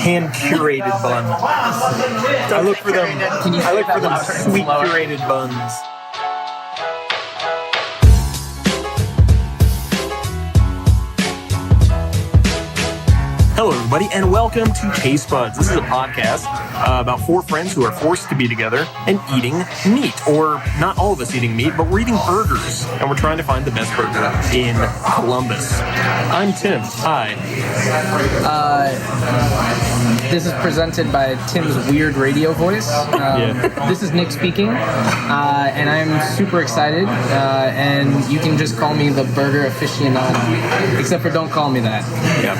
hand curated bun. I look for them. I look for them sweet curated buns. Hello, everybody, and welcome to Taste Buds. This is a podcast about four friends who are forced to be together and eating meat. Or not all of us eating meat, but we're eating burgers. And we're trying to find the best burger in Columbus. I'm Tim. Hi. This is presented by Tim's weird radio voice. This is Nick speaking, and I'm super excited. And you can just call me the burger aficionado, except for don't call me that. Yeah.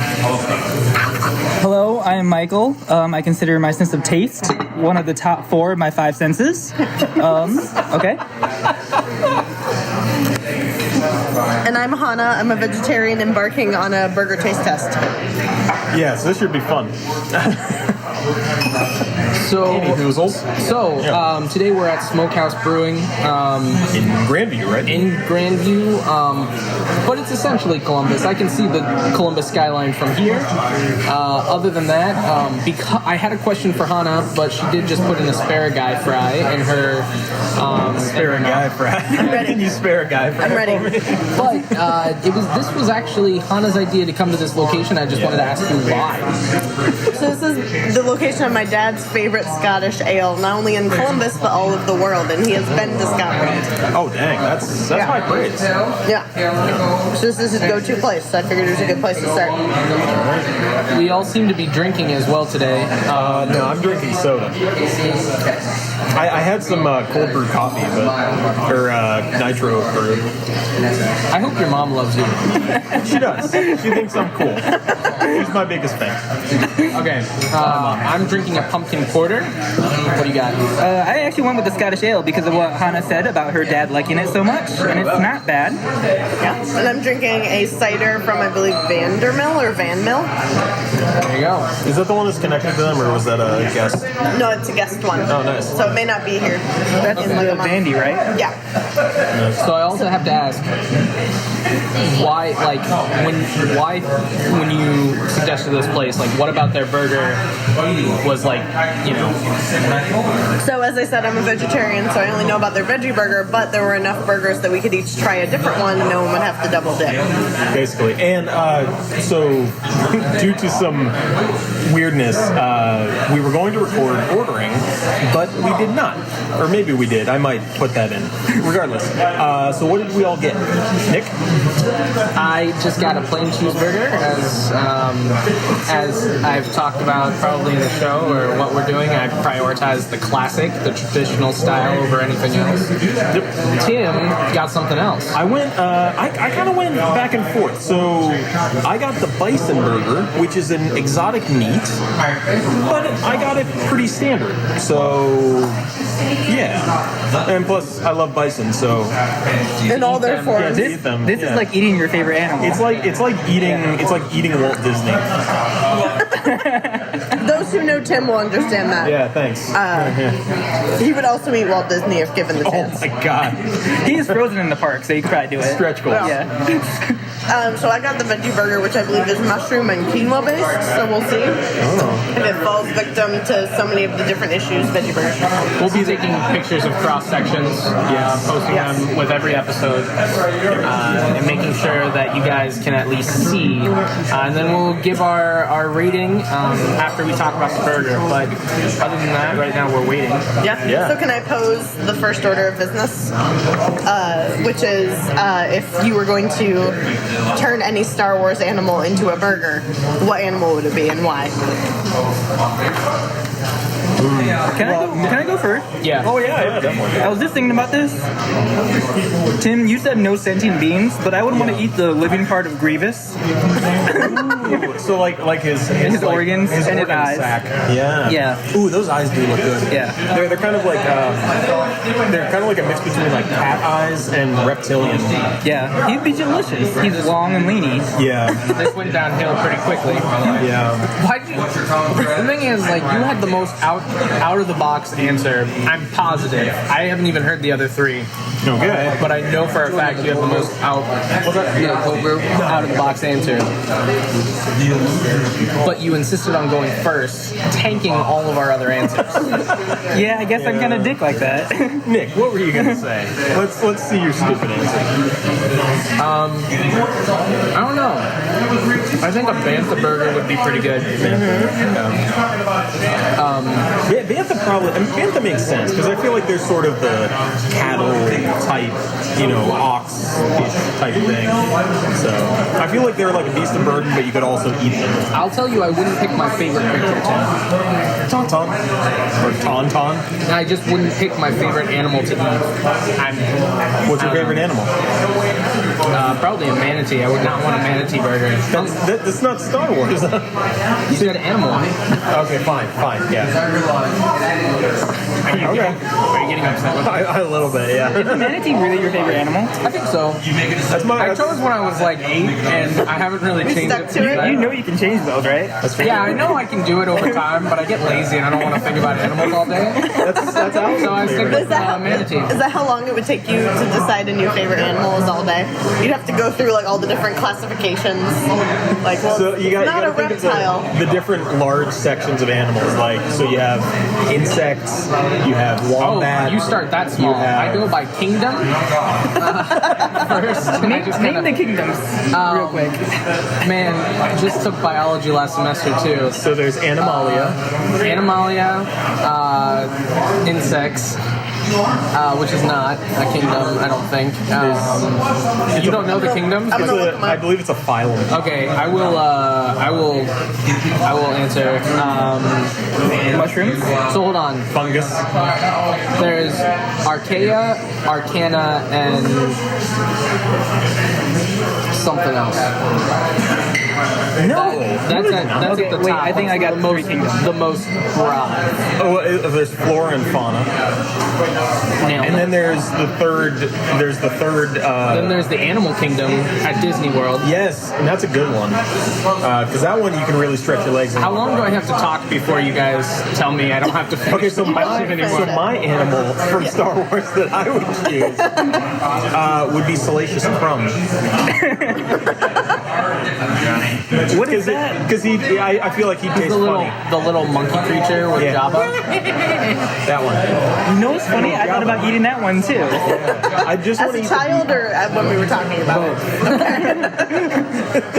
Hello, I am Michael. I consider my sense of taste one of the top 4 of my 5 senses. Okay. And I'm Hannah. I'm a vegetarian embarking on a burger taste test. Yeah, so this should be fun. So Yeah. Today we're at Smokehouse Brewing In Grandview, right? in Grandview, but it's essentially Columbus. I can see the Columbus skyline from here. Other than that, because I had a question for Hannah, but she did just put an asparagus fry in her. Asparagus fry. Can you spare a guy fry? I'm ready. But this was actually Hannah's idea to come to this location. I just wanted to ask you why. So this is the location of my dad's favorite Scottish ale, not only in Columbus, but all of the world. And he has been to Scotland. Oh, dang. That's high praise. Yeah. So this is his go-to place. So I figured it was a good place to start. We all seem to be drinking as well today. No, I'm drinking soda. I had some cold brew coffee, or nitro brew. I hope your mom loves you. She does. She thinks I'm cool. She's my biggest fan. Okay, I'm drinking a pumpkin porter. What do you got? I actually went with the Scottish ale because of what Hannah said about her dad liking it so much, and it's not bad. Yeah. And I'm drinking a cider from, I believe, Vandermill or Van Mill. There you go. Is that the one that's connected to them, or was that a guest? No, it's a guest one. Oh, nice. So it may not be here. That's in like a the month. Vandy, right? Yeah. So I also have to ask, why when you suggested this place, like what about their burger was like, So as I said, I'm a vegetarian, so I only know about their veggie burger, but there were enough burgers that we could each try a different one. No one would have to double dip. Basically. And so, due to some weirdness, we were going to record ordering, but we did not. Or maybe we did. I might put that in. Regardless. So what did we all get? Nick? I just got a plain cheeseburger, as I've talked about probably in the show or what we're doing. I prioritize the classic, the traditional style over anything else. Yep. Tim got something else. I went, I kind of went back and forth. So I got the bison burger, which is an exotic meat, but I got it pretty standard. So, yeah. And plus, I love bison, so. In all their forms. Eat them. This is like eating your favorite animal. It's like eating Walt Disney. Those who know Tim will understand that. Yeah, thanks. He would also eat Walt Disney if given the Oh chance. my god. He's frozen in the park, so you could probably do it. Stretch goals. Yeah. So I got the veggie burger, which I believe is mushroom and quinoa based. So we'll see if it falls victim to so many of the different issues veggie burgers. We'll be taking pictures of cross sections, posting them with every episode, and making sure that you guys can at least see. And then we'll give our rating after we talk about the burger. But other than that, right now we're waiting. Yeah. So can I pose the first order of business, which is if you were going to turn any Star Wars animal into a burger, what animal would it be and why? Can I go first? Yeah. Oh yeah, definitely. I was just thinking about this. Tim, you said no sentient beings, but I would want to eat the living part of Grievous. So like his organs and his organ eyes. sack. Yeah. Yeah. Ooh, those eyes do look good. Yeah. They're kind of like a mix between like cat eyes and reptilian. Yeah. He'd be delicious. He's long and leany. Yeah. This went downhill pretty quickly. Yeah. The thing is, like, you had the most out of the box answer. I'm positive. I haven't even heard the other three. Okay. But I know for a fact you have the most out of the box answer. But you insisted on going first, tanking all of our other answers. Yeah, I guess I'm kind of dick like that. Nick, what were you gonna say? Let's see your stupid answer. I don't know. I think a Bantha burger would be pretty good. Yeah, Bantha probably. I mean, Bantha makes sense because I feel like there's sort of the cattle type, ox-ish type thing. So I feel like they're like a beast of burden, but you could also eat them. I'll tell you, I wouldn't pick my favorite creature, Tim. Tauntaun or tauntaun. I just wouldn't pick my favorite animal to eat. What's your favorite animal? Probably a manatee. I would not want a manatee burger. That's not Star Wars. You said animal. Okay, fine, yeah. Are you getting upset with me? A little bit, yeah. Is the manatee really your favorite animal? I think so. I chose when I was like 8, and I haven't really changed stuck it. to it? You know you can change those, right? Yeah, I know I can do it over time, but I get lazy and I don't want to think about animals all day. That's how. So I stick with manatee. Is that how long it would take you to decide a new favorite animal is all day? You'd have to go through like all the different classifications. Like, well, So you got it's not a think of reptile. the different large sections of animals. Like, so you have insects, you have Oh, wombat. you start that small. I go by kingdom first. And I just Name kinda, the kingdoms real quick. Man, I just took biology last semester too. So there's Animalia. Animalia, insects, which is not a kingdom, I don't think. You don't know the kingdoms? I believe it's a phylum. Okay, I will answer. Mushrooms? So hold on. Fungus. There's Archaea, Arcana, and something else. No. That's at the top. Wait, I think I got the three most, kingdoms. the most broad. Oh, there's flora and fauna, Nailed and it. then there's the third. Then there's the animal kingdom at Disney World. Yes, and that's a good one because that one you can really stretch your legs. How long do I have to talk before you guys tell me I don't have to finish Okay, so the question anymore? my animal from Star Wars that I would choose would be Salacious Crumb. What is that? Because I feel like he'd taste funny. The little monkey creature with Yeah. Jabba. That one. You know what's funny? I thought about eating that one too. I just As want to a eat child or when we were talking about it?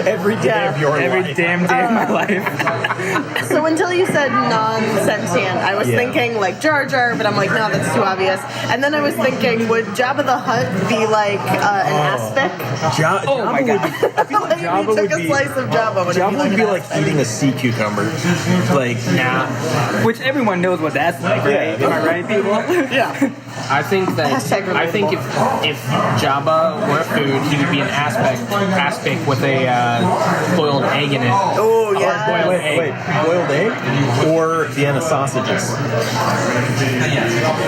every day of your Every life. damn day of my life. So until you said non-sentient, I was thinking like Jar Jar, but I'm like, no, that's too obvious. And then I was thinking, would Jabba the Hutt be like an aspic? Oh my God. I feel like Like, if Jabba you took would a be. slice of Jabba, would Jabba would it be an like aspic? eating a sea cucumber. Like, Nah. Which everyone knows what that's like, right? Yeah. Am I right, people? Yeah. I think Hashtag if Jabba were food, he would be an aspic with a boiled egg in it. Oh, yeah. Boiled egg. wait, boiled egg or Vienna sausages?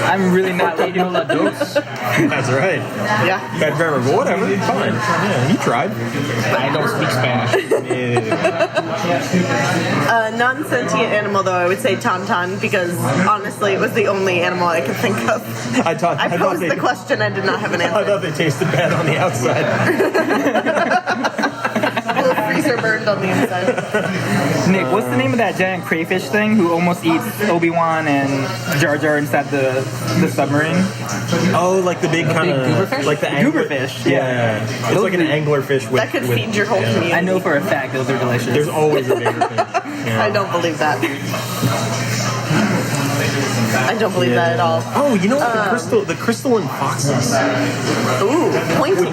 I'm really not eating La Dose. That's right. Yeah. Bad grammar, but whatever. Fine. Yeah, you tried. I don't speak Spanish. Non-sentient animal, though, I would say tauntaun because honestly, it was the only animal I could think of. I thought posed they, the question, I did not have an I answer. thought they tasted bad on the outside. A little freezer burned on the inside. Nick, what's the name of that giant crayfish thing who almost eats Obi-Wan and Jar Jar inside the submarine? Oh, like the big kind of gooberfish? like the Gooberfish, Yeah, it's like an anglerfish with. That could with- feed your whole community. I know for a fact those are delicious. There's always a bigger fish. Yeah. I don't believe that. I don't believe that at all. Oh, you know what? The crystalline foxes Ooh, pointy.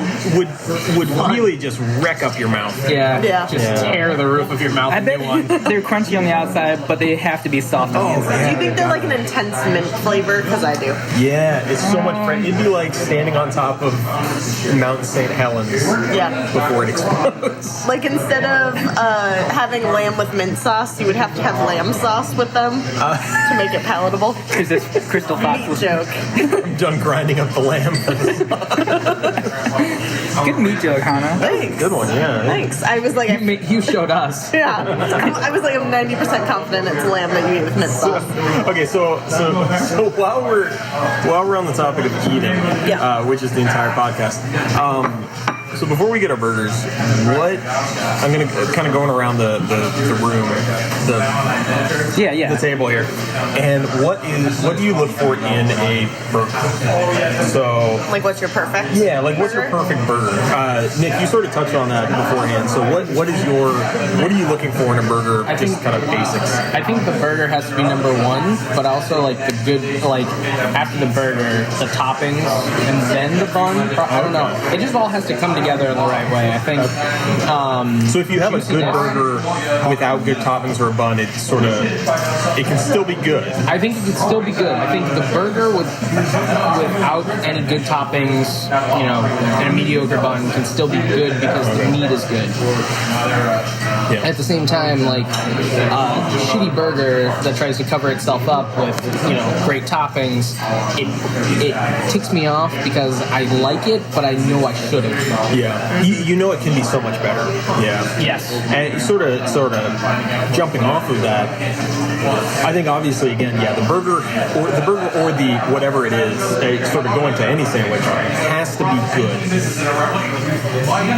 would really just wreck up your mouth. Yeah. Yeah. Just tear the roof of your mouth I and bet do one. they're crunchy on the outside, but they have to be soft on the inside. Do you think they're like an intense mint flavor? Because I do. Yeah, it's so much fun. It'd be like standing on top of Mount St. Helens Yeah. before it explodes. Like instead of having lamb with mint sauce, you would have to have lamb sauce with them to make it palatable. Because this crystal fox Meat was joke. I'm done grinding up the lamb. good meat joke, Hannah. Thanks. Good one, yeah. Thanks. I was like, You showed us. yeah. I was like, I'm 90% confident it's lamb that you eat with mint sauce. Okay, so while we're on the topic of eating, Yeah. which is the entire podcast, So before we get our burgers, I'm gonna kind of going around the room, the table here, and what do you look for in a burger? So Like, what's your perfect? yeah, like what's your perfect burger? Nick, you sort of touched on that beforehand. So what are you looking for in a burger? Just kind of basics. I think the burger has to be number one, but also like the good, like after the burger, the toppings, and then the bun. I don't know. It just all has to come together in the right way. I think. So if you have a good burger without good toppings or a bun, it can still be good. I think it could still be good. I think the burger without any good toppings, and a mediocre bun can still be good because the meat is good. Yeah. At the same time, like a shitty burger that tries to cover itself up with great toppings, it ticks me off because I like it, but I know I shouldn't. Yeah, you know it can be so much better. Yeah. Yes. And sort of jumping off of that, I think obviously again, the burger or the whatever it is, sort of going to any sandwich has to be good.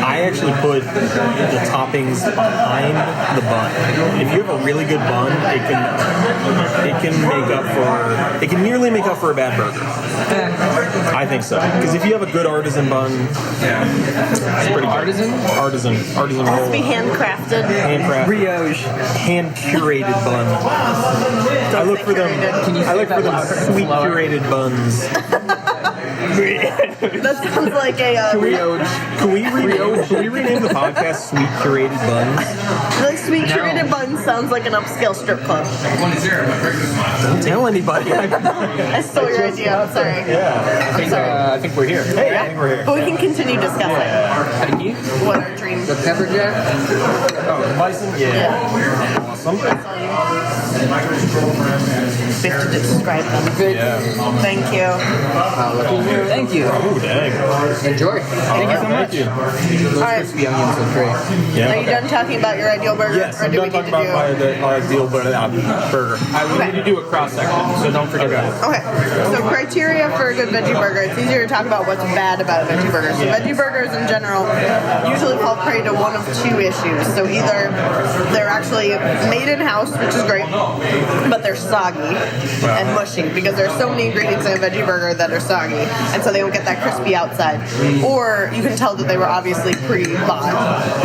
I actually put the toppings behind the bun. If you have a really good bun, it can nearly make up for a bad burger. I think so. Because if you have a good artisan bun, it's pretty good. Artisan It has to be roll. handcrafted. Brioche. Hand curated bun. I look for them. I look for them sweet curated buns. That sounds like a Can we rename the podcast Sweet Curated Buns? like sweet curated bun sounds like an upscale strip club. Don't tell anybody. I stole your idea. I'm sorry. I think we're here. Hey, I think we're here. But we can continue discussing Thank you. what our dreams. The pepper jack. Oh, bison? Yeah. Awesome. We have to describe them. Yeah. Thank you. Thank you. Oh, dang. Enjoy. Thank you so much. Thank you. All right. Crispy onions are great. Yeah. Are you done talking about your ideal burger? Yes, or I'm do we done need talking to about do... my ideal burger. I need to do a cross section, so don't forget that. Okay, so criteria for a good veggie burger. It's easier to talk about what's bad about a veggie burger. So veggie burgers in general usually fall prey to one of two issues. So either they're actually made in-house, which is great, but they're soggy and mushy because there's so many ingredients in a veggie burger that are soggy, and so they don't get that crispy outside. Or you can tell that they were obviously pre-bought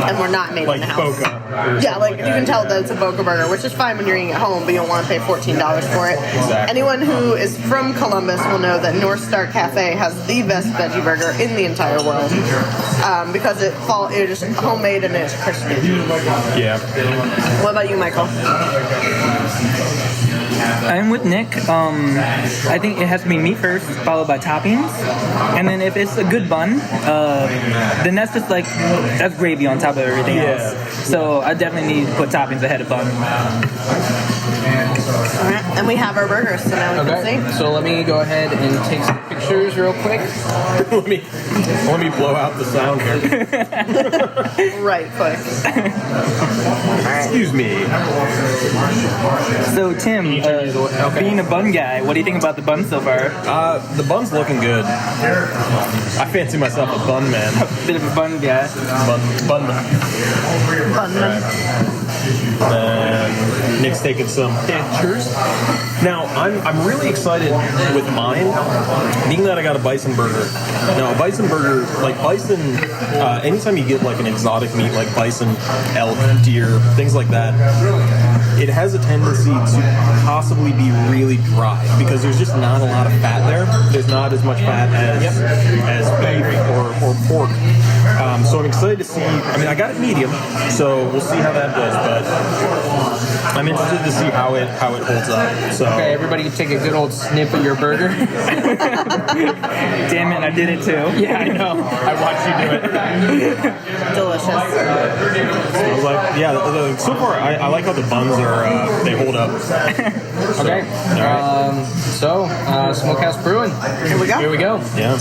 and were not made Like in-house. Boca. Yeah, like you can tell that it's a Boca burger, which is fine when you're eating at home, but you don't want to pay $14 for it. Exactly. Anyone who is from Columbus will know that North Star Cafe has the best veggie burger in the entire world because it is homemade and it's crispy. Yeah. What about you, Michael? I'm with Nick. I think it has to be meat first, followed by toppings, and then if it's a good bun, then that's just like that's gravy on top of everything else. So I definitely need to put toppings ahead of bun. All right, and we have our burgers, so now we Okay, can so let me go ahead and take some pictures real quick. let me blow out the sound here. see. Right, quick. Excuse me. So Tim, being a bun guy, what do you think about the bun so far? The bun's looking good. I fancy myself a bun man. Bit of a bun guy. Bunman. Bunman. And Nick's taking some pictures. Now, I'm really excited with mine, being that I got a bison burger. Now, a bison burger, like bison, anytime you get like an exotic meat like bison, elk, deer, things like that, it has a tendency to possibly be really dry because there's just not a lot of fat there. There's not as much fat as beef or pork. So I'm excited to see. I mean, I got it medium, so we'll see how that goes. But I'm interested to see how it holds up. So Okay, everybody take a good old snip of your burger. Damn it, I did it too. Yeah, I know. I watched you do it. Delicious. I was like, yeah. So far, I like how the buns are. They hold up. Okay. Smokehouse Brewing. Here we go. Here we go. Yeah.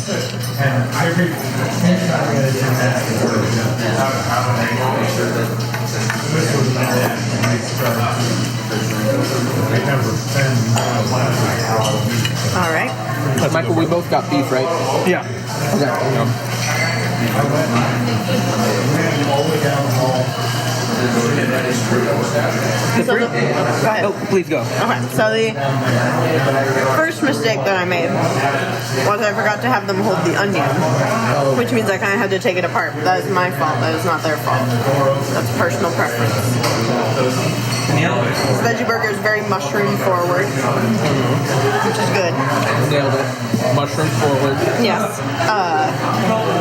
All right. Michael, we both got beef, right? Yeah. Okay. So go ahead. Oh, please go. Okay, so the first mistake that I made was I forgot to have them hold the onion, which means I kind of had to take it apart. But that is my fault. That is not their fault. That's personal preference. This veggie burger is very mushroom forward, which is good. Nailed it. Mushroom forward. Yes.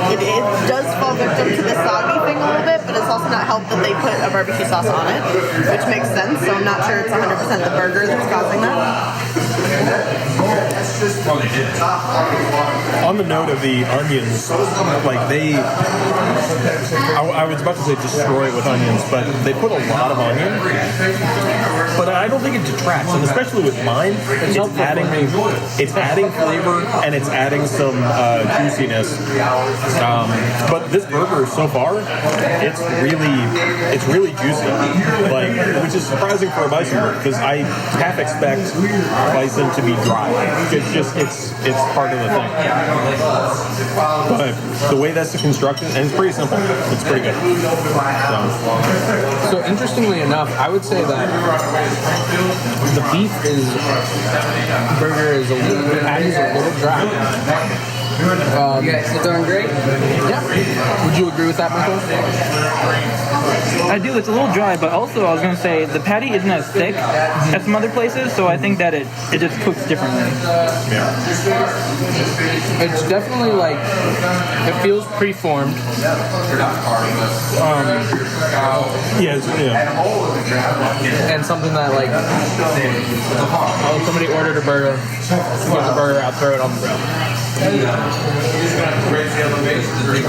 It does fall victim to the soggy thing a little bit, but it's also not helped that they put a barbecue sauce on it, which makes sense. So I'm not sure it's 100% the burger that's causing that. On the note of the onions, like I was about to say destroy it with onions, but they put a lot of onion. But I don't think it detracts, and especially with mine, it's adding flavor and it's adding some juiciness. But this burger so far, it's really juicy, like, which is surprising for a bison burger because I half expect bison to be dry. It's part of the thing. But the way that's constructed, and it's pretty simple. It's pretty good. So interestingly enough, I would say that the beef burger is a little dry. You guys still doing great? Yeah. Would you agree with that, Michael? I do. It's a little dry, but also I was going to say the patty isn't as thick as some other places, so I think that it just cooks differently. Yeah. It's definitely like, it feels preformed. And something that like, somebody ordered a burger, get the burger out, throw it on the grill. I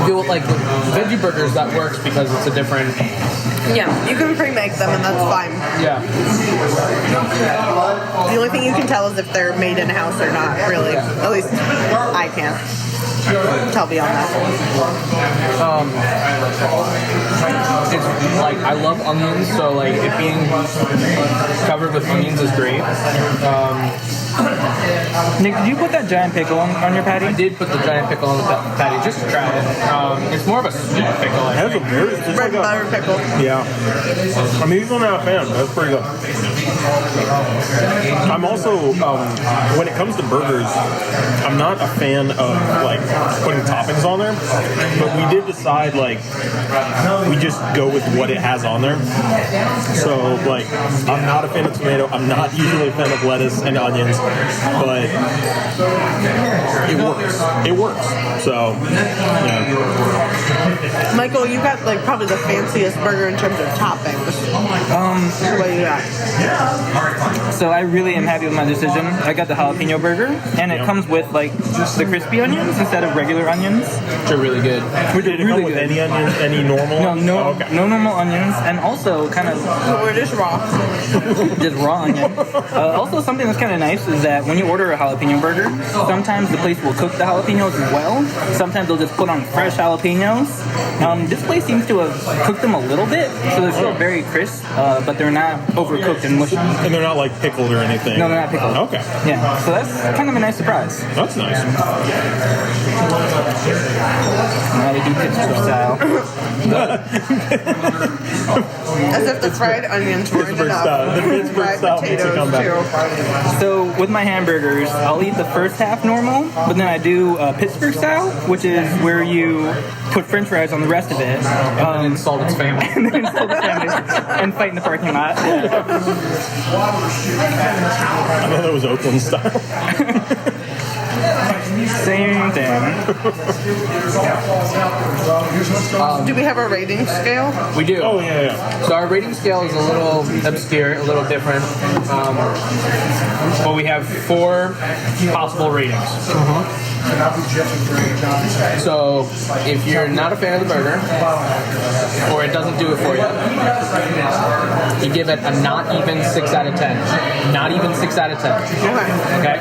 feel like with veggie burgers that works because it's a different. Yeah, you can pre-make them and that's fine. Yeah. The only thing you can tell is if they're made in-house or not, really. Yeah. At least I can't tell beyond that. It's like, I love onions, so like it being covered with onions is great. Nick, did you put that giant pickle on your patty? I did put the giant pickle on the patty just to try it. It's more of a sweet pickle. I think. Red butter pickle. Yeah. I'm usually not a fan. That's pretty good. I'm also, when it comes to burgers, I'm not a fan of like putting toppings on there. But we did decide like we just go with what it has on there. So like I'm not a fan of tomato. I'm not usually a fan of lettuce and onions, but it works. It works. So yeah. Michael, you got like probably the fanciest burger in terms of toppings. What do you got? So I really am happy with my decision. I got the jalapeno burger, and it comes with like the crispy onions instead of regular onions. They're really good. Did it come with any onions? Any normal? No normal onions, and also kind of We're just raw. just raw onion. Also, something that's kind of nice is that when you order a jalapeno burger, sometimes the place will cook the jalapenos as well. Sometimes they'll just put on fresh jalapenos. This place seems to have cooked them a little bit, so they're still very crisp, but they're not overcooked and mushy. And they're not like pickled or anything? No, they're not pickled. Okay. Yeah, so that's kind of a nice surprise. That's nice. Now they do Pittsburgh style. As if the fried onions weren't Pittsburgh enough. style. The Pittsburgh Fried style pizza potatoes comeback. too. So with my hamburgers, I'll eat the first half normal, but then I do Pittsburgh style, which is where you put French fries on the rest of it, And insult its family. and then insult the family and fight in the parking lot. I thought that was Oakland style. Same thing. Do we have a rating scale? We do. Oh yeah. So our rating scale is a little obscure, a little different. But we have 4 possible ratings. So if you're not a fan of the burger, or it doesn't do it for you, you give it a not even 6 out of 10. Not even 6 out of 10. Okay?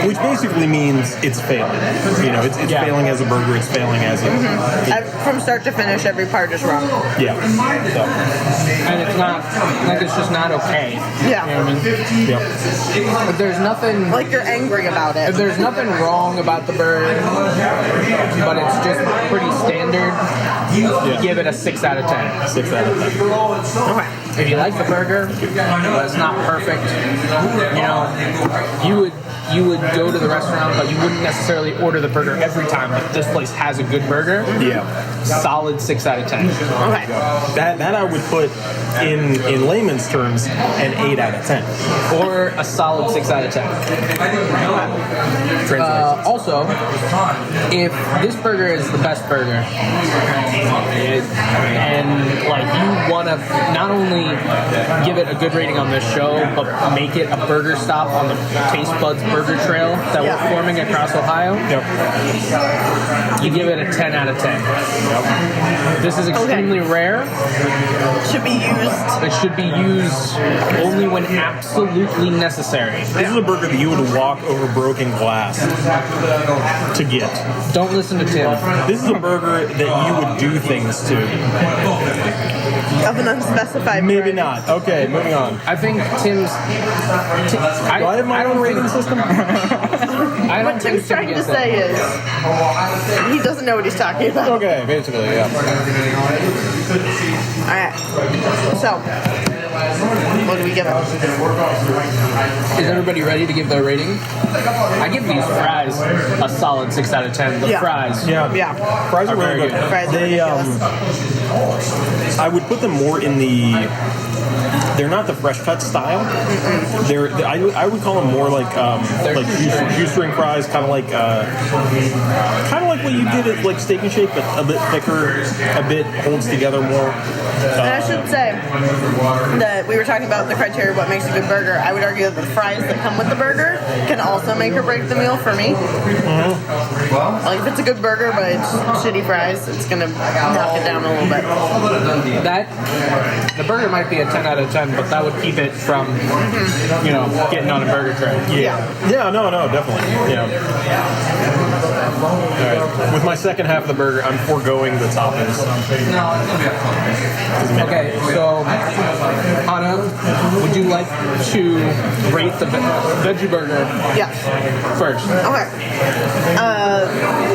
Which basically means it's failing. You know, it's failing as a burger. It's failing as a From start to finish, every part is wrong. yeah. So, And it's not, like, it's just not okay. Yeah. You know what I mean? yeah. But there's nothing nothing. Like you're angry about it. There's nothing wrong about the burger, but it's just pretty standard. Give it a 6 out of 10. 6 out of 10. Okay. If you like the burger, but it's not perfect, you would go to the restaurant, but you wouldn't necessarily order the burger every time. But this place has a good burger. Yeah. Solid 6 out of 10. Okay. That I would put in layman's terms an 8 out of 10. Or a solid 6 out of 10. Also, if this burger is the best burger, and like you want to not only give it a good rating on this show, but make it a burger stop on the Taste Buds Burger Trail that we're forming across Ohio, you give it a 10 out of 10. This is extremely rare. Should be used. It should be used only when absolutely necessary. This is a burger that you would walk over broken glass to get. Don't listen to Tim. This is a burger that you would do things to. Of an unspecified Maybe variety. not. Okay, moving on. I think Tim's. Do I have my own rating system? I don't What think Tim's trying to gets it. say is he doesn't know what he's talking about. Okay, basically, yeah. Alright. So, what do we give it? Is everybody ready to give their rating? I give these fries a solid 6 out of 10. The Yeah. fries. Yeah. Yeah. Fries are really very good. good. Fries are They, ridiculous. I would put them more in the. They're not the fresh cut style. I would call them more like juice string fries, kind of like what you did at like Steak and Shake, but a bit thicker, a bit holds together more. And I should say that we were talking about the criteria of what makes a good burger. I would argue that the fries that come with the burger can also make or break the meal for me. Like if it's a good burger but it's shitty fries, it's gonna knock it down a little bit. The burger might be a 10 out of 10, but that would keep it from, getting on a burger tray. Yeah, no, definitely. Yeah. All right. With my second half of the burger, I'm foregoing the toppings. Okay, so Hannah, would you like to rate the veggie burger Yeah. first? Okay.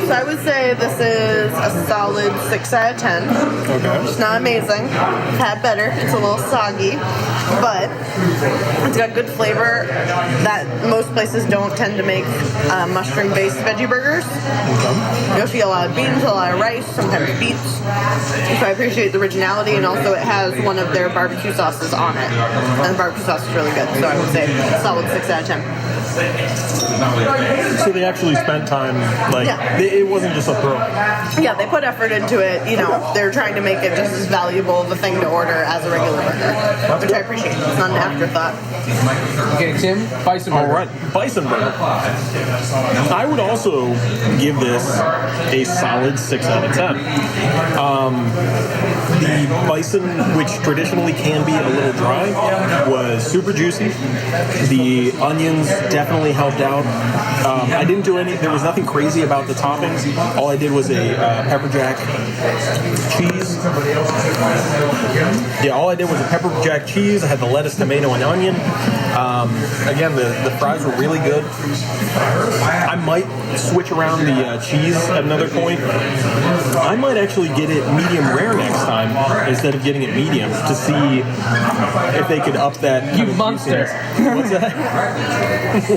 So I would say this is a solid 6 out of 10. Okay. It's not amazing. Had better. It's a little soggy, but it's got good flavor that most places don't tend to make mushroom-based veggie burgers. You'll see a lot of beans, a lot of rice, sometimes beets. So I appreciate the originality, and also it has one of their barbecue sauces on it. And the barbecue sauce is really good, so I would say solid 6 out of 10. So they actually spent time, it wasn't just a throw. Yeah, they put effort into it. They're trying to make it just as valuable of a thing to order as a regular burger, which I appreciate. It's not an afterthought. Okay, Tim, bison burger. All right, bison burger. I would also give this a solid 6 out of 10. The bison, which traditionally can be a little dry, was super juicy. The onions definitely helped out. I didn't do there was nothing crazy about the toppings. All I did was a pepper jack cheese. Yeah, all I did was a pepper jack cheese. I had the lettuce, tomato, and onion. Again, the fries were really good. I might switch around the cheese at another point. I might actually get it medium rare next time instead of getting it medium to see if they could up that. You monster. What's that?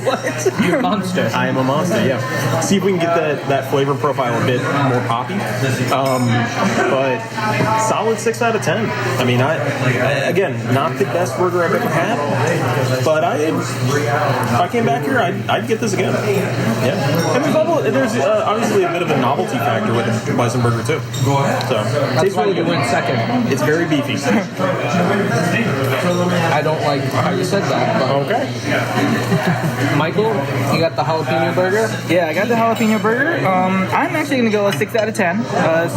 What? You monster. I am a monster, yeah. See if we can get that flavor profile a bit more poppy. But solid 6 out of 10. I mean, again, not the best burger I've ever had, but if I came back here, I'd get this again. Yeah. And there's obviously a bit of a novelty factor with the bison burger too. So That's why you went second. It's very beefy. I don't like how you said that, but Okay. Michael, you got the jalapeno burger? Yeah, I got the jalapeno burger. I'm actually going to go a 6 out of 10.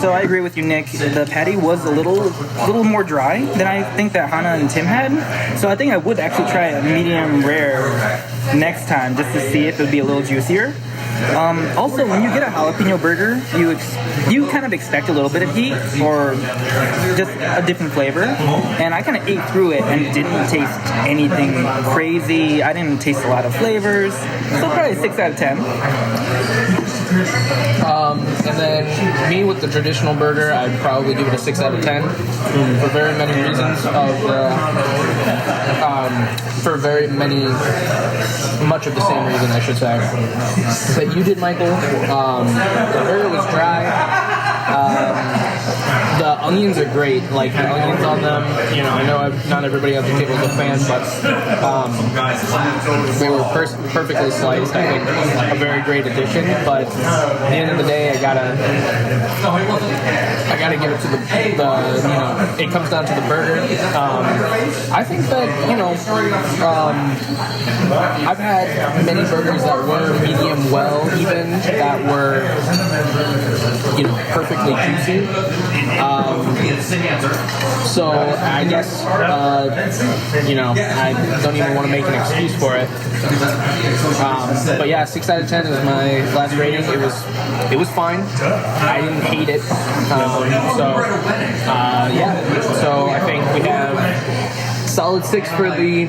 So I agree with you, Nick. The patty was a little more dry than I think that Hannah and Tim had. So I think I would actually try a medium rare next time just to see if it would be a little juicier. Also, when you get a jalapeno burger, you kind of expect a little bit of heat or just a different flavor. And I kind of ate through it and didn't taste anything crazy. I didn't taste a lot of flavors. So probably 6 out of 10. And then me with the traditional burger, I'd probably give it a 6 out of 10 for very many reasons. Much of the same reason, I should say, that you did, Michael. The burger was dry. The onions are great. Like the onions on them, I know not everybody at the table is a fan, but they were perfectly sliced. I think a very great addition. But at the end of the day, I gotta give it to the it comes down to the burger. I think that I've had many burgers that were medium well, even that were perfectly juicy. So I guess I don't even want to make an excuse for it. But yeah, 6 out of 10 is my last rating. It was fine. I didn't hate it. So I think we have solid 6 for the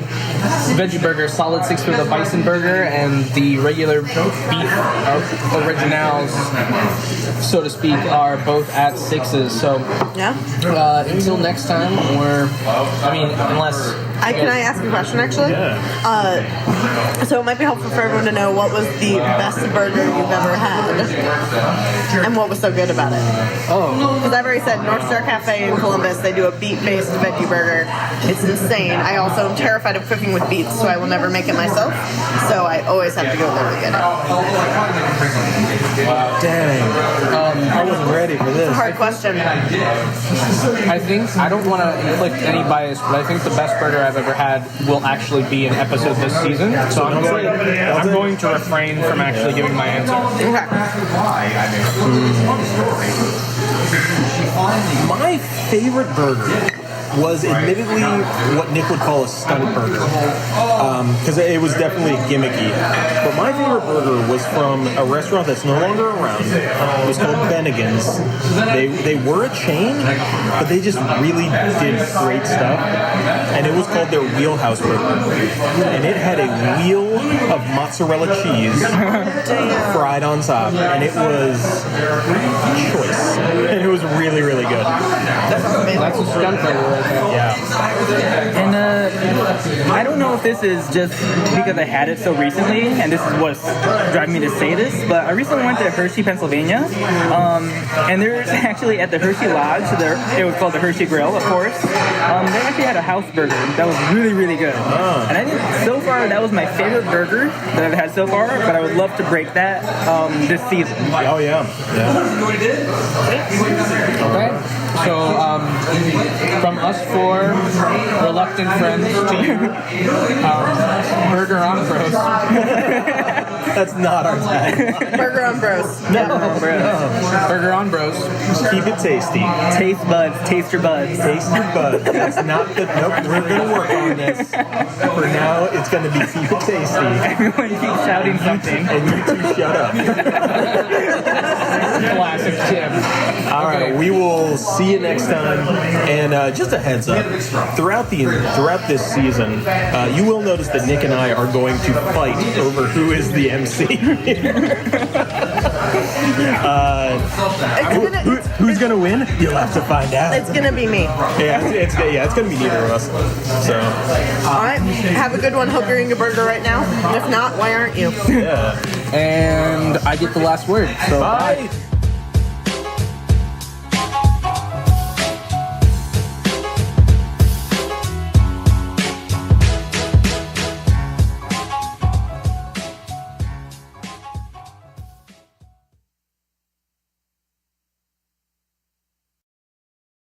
veggie burger, solid 6 for the bison burger, and the regular beef originals, so to speak, are both at 6s. So until next time, unless. Can I ask a question, actually? Yeah. So it might be helpful for everyone to know what was the best burger you've ever had, and what was so good about it. Oh. Because I've already said North Star Cafe in Columbus, they do a beet-based veggie burger. It's insane. I also am terrified of cooking with beets, so I will never make it myself. So I always have to go there to get it. Dang. I wasn't ready for this. It's a hard question. I think, I don't want to inflict any bias, but I think the best burger I've ever had will actually be an episode this season. So I'm going to refrain from actually giving my answer. Okay. My favorite burger was admittedly what Nick would call a stunt burger, because it was definitely gimmicky. But my favorite burger was from a restaurant that's no longer around. It was called Bennigan's. They were a chain, but they just really did great stuff. And it was called their Wheelhouse Burger. And it had a wheel of mozzarella cheese fried on top. And it was choice. And it was really, really good. That's a stunt burger. Yeah. And I don't know if this is just because I had it so recently, and this is what's driving me to say this, but I recently went to Hershey, Pennsylvania, and there's actually at the Hershey Lodge, it was called the Hershey Grill, of course. They actually had a house burger that was really, really good. And I think so far that was my favorite burger that I've had so far, but I would love to break that this season. Oh, yeah. Okay. So, from us 4 reluctant friends to you, Burger on Bros. That's not our tag. Burger on Bros. Burger on Bros. Keep it tasty. Taste buds, taste your buds. Taste your buds. That's not the. Nope, we're going to work on this. For now, it's going to be keep it tasty. Everyone keeps shouting something. And you two shut up. Classic Tim. All right, we will see you next time. And just a heads up, throughout this season, you will notice that Nick and I are going to fight over who is the MC. Who's gonna win? You'll have to find out. It's gonna be me. It's gonna be neither of us. So. All right. Have a good one. Hope you're eating a burger right now. And if not, why aren't you? Yeah. And I get the last word. So bye.